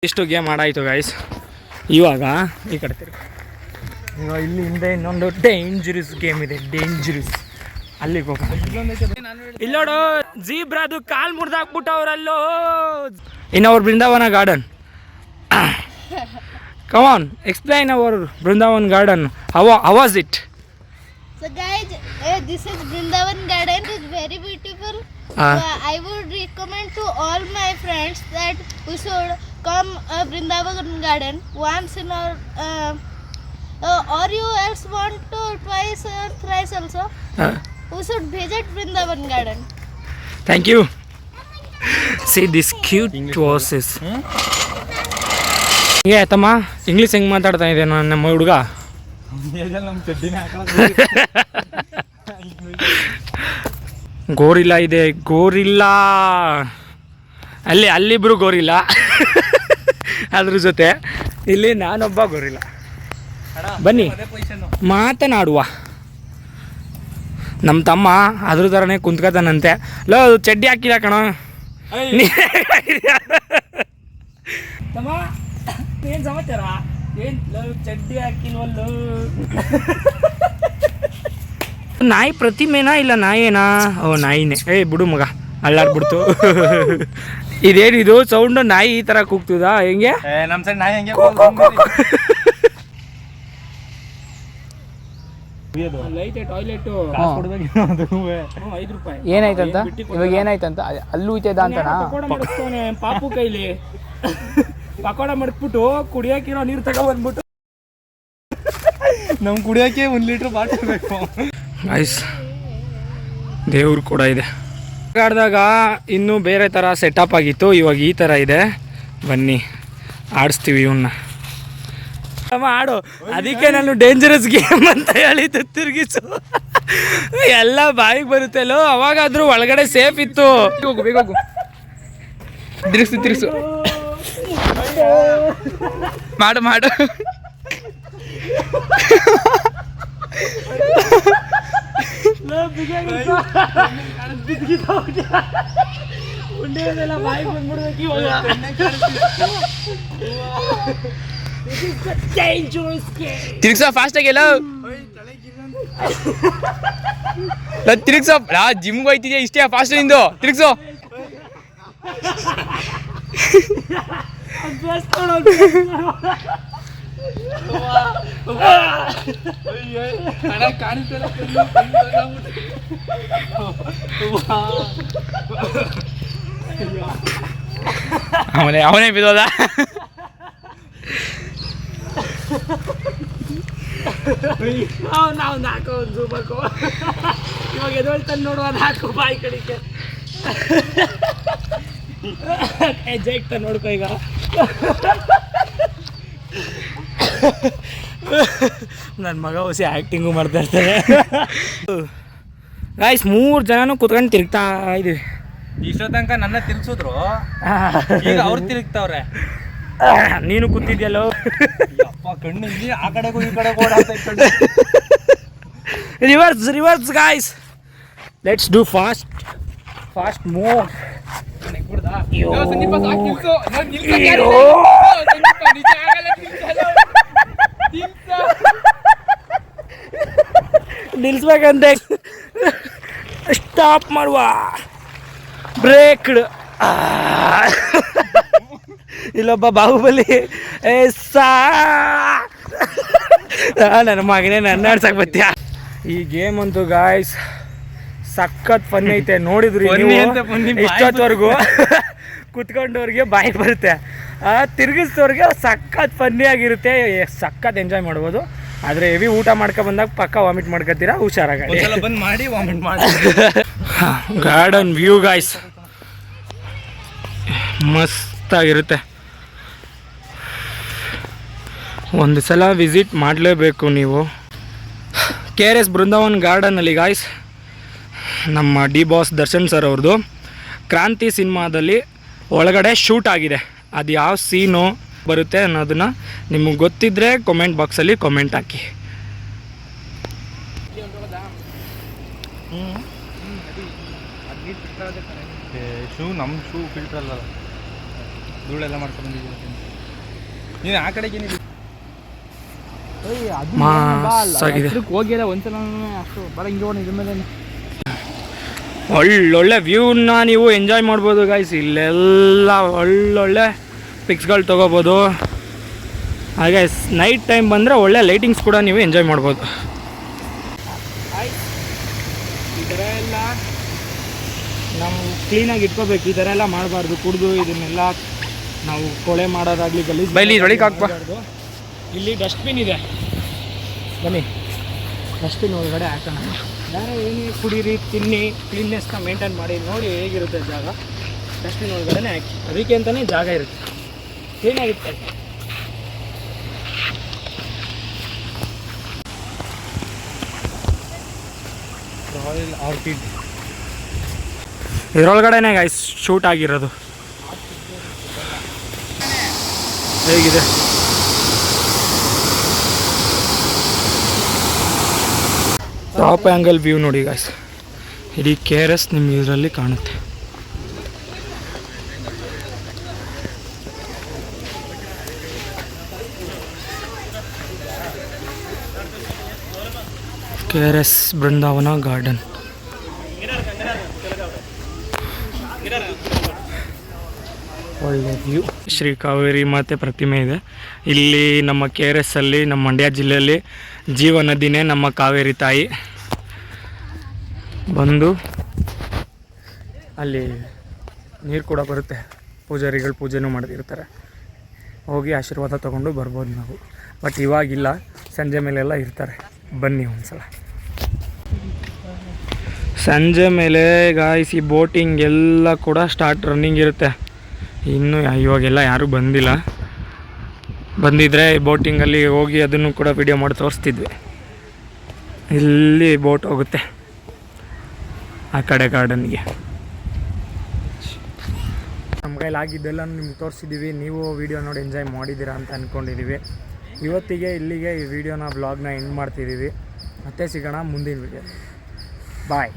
ಇಷ್ಟು game ಆಡಾಯಿತು guys. ಇವಾಗ ಈ ಕಡೆ ತಿರ್ಗಿ ಇವಾಗ ಇಲ್ಲಿ ಹಿಂದೆ ಇನ್ನೊಂದು ಡೇಂಜರಸ್ ಗೇಮ್ ಇದೆ. ಡೇಂಜರಸ್ ಅಲ್ಲಿಗೆ ಹೋಗೋಣ. ಇಲ್ಲೋಡು ಜೀಬ್ರಾದು ಕಾಲು ಮುರಿದಾಕ್ಬಿಟ್ಟವ್ರಲ್ಲೋ. ಇನ್ ಬೃಂದಾವನ garden. Come on, explain our Vrindavan garden. How was it? So guys, this is Vrindavan garden. It's very beautiful. I would recommend to all my friends that we should come Vrindavan garden once in our or you else want to twice or thrice also. We should visit Vrindavan garden. Thank you. See this cute horses. ಹೀಗೆ ತಮ್ಮ English ಹೆಂಗೆ ಮಾತಾಡ್ತಾ ಇದೆ ನಮ್ಮ ಹುಡುಗ. Gorilla ಇದೆ, gorilla ಅಲ್ಲಿಬ್ರು gorilla, ಅದ್ರ ಜೊತೆ ಇಲ್ಲಿ ನಾನೊಬ್ಬ ಗೋರಿಲ್ಲ. ಬನ್ನಿ ಮಾತನಾಡುವ. ನಮ್ಮ ತಮ್ಮ ಅದ್ರ ಥರನೇ ಕುಂತ್ಕೋತಾನಂತೆ. ಲೋ ಚಡ್ಡಿ ಹಾಕಿಲ್ಲ ಕಣ ತಮ್ಮ. ಏನು ಸಮಾಚಾರ? ಏನು ಚಡ್ಡಿ ಹಾಕಿಲ್ವಲ್ಲ? ನಾಯಿ ಪ್ರತಿಮೆನಾ ಇಲ್ಲ ನಾಯಿನಾ? ಓ ನಾಯಿನೇ. ಬಿಡು ಮಗ, ಅಳ್ಳಾಡ್ಬಿಡ್ತು. ಇದೇನಿದು ಸೌಂಡು? ನಾಯಿ ಈ ಥರ ಕೂಗ್ತದಾ? ಹೆಂಗೆ ನಮ್ಮ ಸೈಡ್ ನಾಯಿ ಹೆಂಗೆ ಟಾಯ್ಲೆಟ್ ಏನಾಯ್ತಂತ? ಇವಾಗ ಏನಾಯ್ತಂತ? ಅಲ್ಲೂ ಐತದ ಅಂತನಾ? ಪಾಪು ಕೈಲಿ ಪಕೋಡ ಮಡ್ಬಿಟ್ಟು ಕುಡಿಯೋಕಿರೋ ನೀರು ತಗೊಬಂದ್ಬಿಟ್ಟು ನಮ್ ಕುಡಿಯೋಕೆ 1 ಲೀಟ್ರ್ ಬಾಟಲ್ ಬೇಕು. ಐಸ್ ದೇವ್ರು ಕೂಡ ಇದೆ. ಆಡಿದಾಗ ಇನ್ನೂ ಬೇರೆ ಥರ ಸೆಟಪ್ ಆಗಿತ್ತು, ಇವಾಗ ಈ ಥರ ಇದೆ. ಬನ್ನಿ ಆಡಿಸ್ತೀವಿ ಇವನ್ನ. ಆಡು. ಅದಕ್ಕೆ ನಾನು ಡೇಂಜರಸ್ ಗೇಮ್ ಅಂತ ಹೇಳಿದ್ದು. ತಿರುಗಿಸು ಎಲ್ಲ ಬಾಯಿಗೆ ಬರುತ್ತಲ್ಲೋ. ಅವಾಗಾದ್ರೂ ಒಳಗಡೆ ಸೇಫ್ ಇತ್ತು. ಹೋಗು ಬೇಗ ಹೋಗು. ತಿರುಗಿಸು ಮಾಡು ಮಾಡು. ತಿರುಗ್ಸೋ ಫಾಸ್ಟ್ ಆಗಿ. ಎಲ್ಲ ತಿರುಗ್ಸೋ. ಜಿಮ್ಗೆ ಹೋಯ್ತಿದ್ಯಾ ಇಷ್ಟೇ ಫಾಸ್ಟ್ ನಿಂದು? ತಿರುಗ್ಸೋ. ಅವನೇ ಬಿದ್ದೋದ. ನಾವು ನಾಲ್ಕು ಒಂದು ಜೂಬಕು. ಇವಾಗ ಎದೊಳ್ತಾನೆ ನೋಡುವ. ನಾಲ್ಕು ಬಾಯಿ ಕಡಿಕೆ ಹೆಜ್ಜೆ ಇಕ್ತ ನೋಡ್ಕೊ. ಈಗ ನನ್ನ ಮಗ ಹೊಸ ಆ್ಯಕ್ಟಿಂಗು ಮಾಡ್ತಾ ಇರ್ತಾರೆ. ಗಾಯ್ಸ್ 3 ಜನನೂ ಕುತ್ಕೊಂಡು ತಿರುಗ್ತಾ ಇದೀವಿ. ಇಷ್ಟೋ ತನಕ ನನ್ನ ತಿರ್ಗಿಸಿದ್ರು, ಈಗ ಅವ್ರು ತಿರುಗ್ತಾವ್ರೆ. ನೀನು ಕೂತಿದ್ಯಲ್ಲೋ. ಅಪ್ಪ ಕಣ್ಣು ಇಲ್ಲಿ ಆ ಕಡೆಗೂ ಈ ಕಡೆಗೂ ಓಡಾಡ್ತಾ ಇತ್ತು. Reverse guys. Let's do fast move. ನಿಲ್ಸ್ಬೇಕಂತೆ. ಸ್ಟಾಪ್ ಮಾಡುವ. ಬ್ರೇಕ್. ಇಲ್ಲೊಬ್ಬ ಬಾಹುಬಲಿ. ನನ್ನ ಮಗನೇ ನನ್ನ ಆಡ್ಸಕ್ ಬತ್ತೀಯ. ಈ ಗೇಮ್ ಅಂತೂ ಗಾಯ್ಸ್ ಸಖತ್ ಫನ್ ಐತೆ. ನೋಡಿದ್ರಿ ಇಷ್ಟೊತ್ತವರೆಗೂ ಕುತ್ಕೊಂಡವ್ರಿಗೆ ಬಾಯಿ ಬರುತ್ತೆ, ತಿರುಗಿಸೋರಿಗೆ ಸಖತ್ ಫನ್ನಿ ಆಗಿರುತ್ತೆ. ಸಖತ್ ಎಂಜಾಯ್ ಮಾಡ್ಬೋದು. ಆದರೆ ಹೆವಿ ಊಟ ಬಂದಾಗ ಪಕ್ಕ ವಾಮಿಟ್ ಮಾಡ್ಕೊತೀರಾ. ಹುಷಾರಾಗಿ ಬಂದು ಮಾಡಿ ವಾಮಿಟ್ ಮಾಡಿ. ಗಾರ್ಡನ್ ವ್ಯೂ ಗಾಯ್ಸ್ ಮಸ್ತಾಗಿರುತ್ತೆ. ಒಂದು ಸಲ ವಿಸಿಟ್ ಮಾಡಲೇಬೇಕು ನೀವು. KRS ಬೃಂದಾವನ್ ಗಾರ್ಡನಲ್ಲಿ ಗಾಯ್ಸ್ ನಮ್ಮ ಡಿ ಬಾಸ್ ದರ್ಶನ್ ಸರ್ ಅವ್ರದ್ದು ಕ್ರಾಂತಿ ಸಿನಿಮಾದಲ್ಲಿ ಒಳಗಡೆ ಶೂಟ್ ಆಗಿದೆ. ಅದು ಯಾವ ಸೀನು ಬರುತ್ತೆ ಅನ್ನೋದನ್ನು ನಿಮಗೆ ಗೊತ್ತಿದ್ದರೆ ಕಾಮೆಂಟ್ ಬಾಕ್ಸಲ್ಲಿ ಕಾಮೆಂಟ್ ಹಾಕಿ. ಶೂ ನಮ್ಮ ಶೂ ಫಿಲ್ಟರ್ ಅಲ್ಲ. ಧೂಳೆಲ್ಲ ಮಾಡ್ಕೊಂಡು ಬಂದಿದ್ದೀವಿ. ನೀನು ಆ ಕಡೆಗೆ ಮಾಸಾಗಿದೆ. ಹೋಗಿಲ್ಲ ಒಂದ್ಸಲ ಅಷ್ಟು ಬರ ಹಿಂಗೆ ಹೋಗಿ ಇದ್ರ ಮೇಲೆ ಒಳ್ಳೊಳ್ಳೆ ವ್ಯೂನ ನೀವು ಎಂಜಾಯ್ ಮಾಡ್ಬೋದು ಗೈಸ್. ಇಲ್ಲೆಲ್ಲ ಒಳ್ಳೊಳ್ಳೆ ಪಿಕ್ಸ್ಗಳು ತೊಗೋಬೋದು. ಹಾಗೆ ನೈಟ್ ಟೈಮ್ ಬಂದರೆ ಒಳ್ಳೆ ಲೈಟಿಂಗ್ಸ್ ಕೂಡ ನೀವು ಎಂಜಾಯ್ ಮಾಡ್ಬೋದು. ಈ ಥರ ಎಲ್ಲ ನಾವು ಕ್ಲೀನಾಗಿ ಇಟ್ಕೋಬೇಕು. ಈ ಥರ ಎಲ್ಲ ಮಾಡಬಾರ್ದು. ಕುಡಿದು ಇದನ್ನೆಲ್ಲ ನಾವು ಕೊಳೆ ಮಾಡೋದಾಗಲಿ ಗಲೀಜು ಬೈಲಿ ಒಳಗೆ ಹಾಕ್ಬಾ. ಇಲ್ಲಿ ಡಸ್ಟ್ಬಿನ್ ಇದೆ, ಬನ್ನಿ ಡಸ್ಟ್ಬಿನ್ ಒಳಗಡೆ ಹಾಕೋಣ. ಯಾರೋ ಏನೇ ಕುಡೀರಿ, ತಿನ್ನಿ, ಕ್ಲೀನ್ನೆಸ್ನ ಮೇಂಟೈನ್ ಮಾಡಿ, ನೋಡಿ ಹೇಗಿರುತ್ತೆ ಜಾಗ. ಡಸ್ಟ್ಬಿನ್ ಒಳಗಡೆ ಹಾಕಿ, ಅದಕ್ಕೆ ಅಂತಲೇ ಜಾಗ ಇರುತ್ತೆ, ಕ್ಲೀನಾಗಿರುತ್ತೆ. ರಾಯಲ್ ಆರ್ಕಿಡ್ ಇದರೊಳಗಡೆನೇ ಗೈಸ್ ಶೂಟ್ ಆಗಿರೋದು. ಹೇಗಿದೆ ಟಾಪ್ ಆ್ಯಂಗಲ್ ವ್ಯೂ ನೋಡಿ ಗಾಯ್ಸ್. ಇಡೀ KRS ನಿಮ್ಗೆ ಇದರಲ್ಲಿ ಕಾಣುತ್ತೆ. KRS ಬೃಂದಾವನ ಗಾರ್ಡನ್. ಒಳ್ಳೆ ವ್ಯೂ. ಶ್ರೀ ಕಾವೇರಿ ಮಾತೆ ಪ್ರತಿಮೆ ಇದೆ ಇಲ್ಲಿ ನಮ್ಮ KRS ಅಲ್ಲಿ. ನಮ್ಮ ಮಂಡ್ಯ ಜಿಲ್ಲೆಯಲ್ಲಿ ಜೀವ ನದಿನೇ ನಮ್ಮ ಕಾವೇರಿ ತಾಯಿ. ಬಂದು ಅಲ್ಲಿ ನೀರು ಕೂಡ ಬರುತ್ತೆ, ಪೂಜಾರಿಗಳು ಪೂಜೆನೂ ಮಾಡ್ತಿರ್ತಾರೆ. ಹೋಗಿ ಆಶೀರ್ವಾದ ತೊಗೊಂಡು ಬರ್ಬೋದು ನಾವು. ಬಟ್ ಇವಾಗಿಲ್ಲ, ಸಂಜೆ ಮೇಲೆಲ್ಲ ಇರ್ತಾರೆ. ಬನ್ನಿ ಒಂದ್ಸಲ. ಸಂಜೆ ಮೇಲೆ ಗಾಯ್ಸ್ ಈ ಬೋಟಿಂಗ್ ಎಲ್ಲ ಕೂಡ ರನ್ನಿಂಗ್ ಇರುತ್ತೆ. ಇನ್ನೂ ಇವಾಗೆಲ್ಲ ಯಾರೂ ಬಂದಿಲ್ಲ. ಬಂದಿದ್ದರೆ ಬೋಟಿಂಗಲ್ಲಿ ಹೋಗಿ ಅದನ್ನು ಕೂಡ ವಿಡಿಯೋ ಮಾಡಿ ತೋರಿಸ್ತಿದ್ವಿ. ಇಲ್ಲಿ ಬೋಟ್ ಹೋಗುತ್ತೆ ಆ ಕಡೆ ಗಾರ್ಡನ್ಗೆ. ನಮ್ಮ ಕೈಲಿ ಆಗಿದ್ದೆಲ್ಲ ನಿಮ್ಗೆ ತೋರಿಸಿದ್ದೀವಿ. ನೀವು ವಿಡಿಯೋ ನೋಡಿ ಎಂಜಾಯ್ ಮಾಡಿದ್ದೀರಾ ಅಂತ ಅಂದ್ಕೊಂಡಿದ್ದೀವಿ. ಇವತ್ತಿಗೆ ಇಲ್ಲಿಗೆ ಈ ವಿಡಿಯೋನ ಬ್ಲಾಗ್ನ ಎಂಡ್ ಮಾಡ್ತಿದ್ದೀವಿ. ಮತ್ತೆ ಸಿಗೋಣ ಮುಂದಿನ ವಿಡಿಯೋ. ಬಾಯ್.